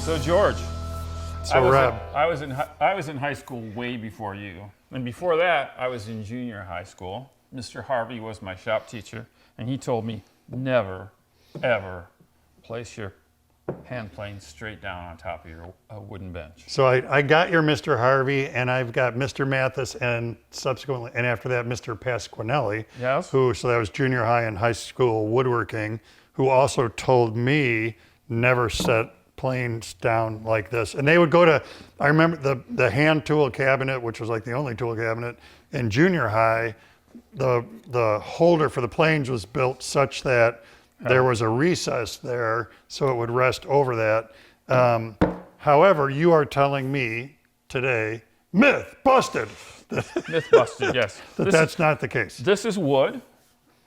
So George, So Rob, I was in high school way before you, and before that, I was in junior high school. Mr. Harvey was my shop teacher, and he told me never, ever place your hand plane straight down on top of your wooden bench. so I got your Mr. Harvey, and I've got Mr. Mathis, and subsequently, and after that, Mr. Pasquinelli, Yes. so that was junior high and high school woodworking, who also told me never set planes down like this. And they would go to, I remember the hand tool cabinet, which was like the only tool cabinet in junior high. The holder for the planes was built such that there was a recess there, so it would rest over that. However, you are telling me today, myth busted, Myth busted, yes. that's not the case. This is wood,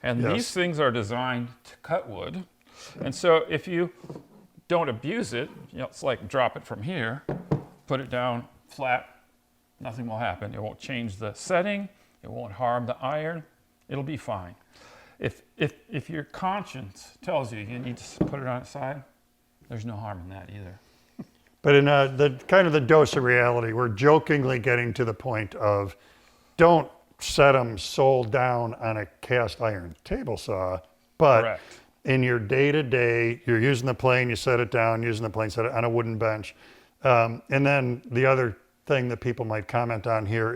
and Yes. these things are designed to cut wood. And so if you don't abuse it, it's like drop it from here, put it down flat, nothing will happen. It won't change the setting, it won't harm the iron, it'll be fine. If your conscience tells you you need to put it on its side, there's no harm in that either. But in the kind of the dose of reality, we're jokingly getting to the point of don't set them sole down on a cast iron table saw, but Correct. in your day-to-day, you're using the plane, you set it down, using the plane, set it on a wooden bench. And then the other thing that people might comment on here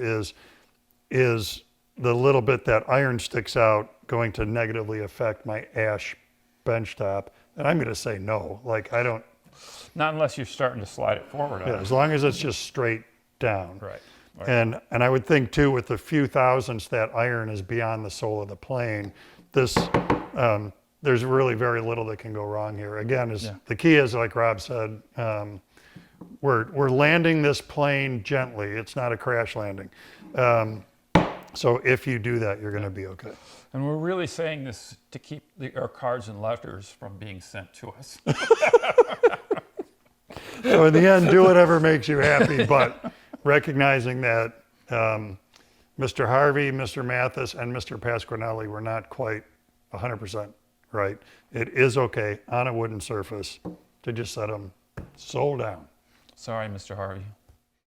is the little bit that iron sticks out going to negatively affect my ash bench top? And I'm going to say no. Like, I don't. Not unless you're starting to slide it forward. Yeah, as long as it's just straight down. Right. And I would think too, with the few thousandths that iron is beyond the sole of the plane, this there's really very little that can go wrong here. Again, the key is, like Rob said, we're landing this plane gently. It's not a crash landing. So if you do that, you're going to be okay. And we're really saying this to keep our cards and letters from being sent to us. So in the end, do whatever makes you happy, but recognizing that Mr. Harvey, Mr. Mathis, and Mr. Pasquinelli were not quite 100% right. It is okay on a wooden surface to just set them sole down. Sorry, Mr. Harvey.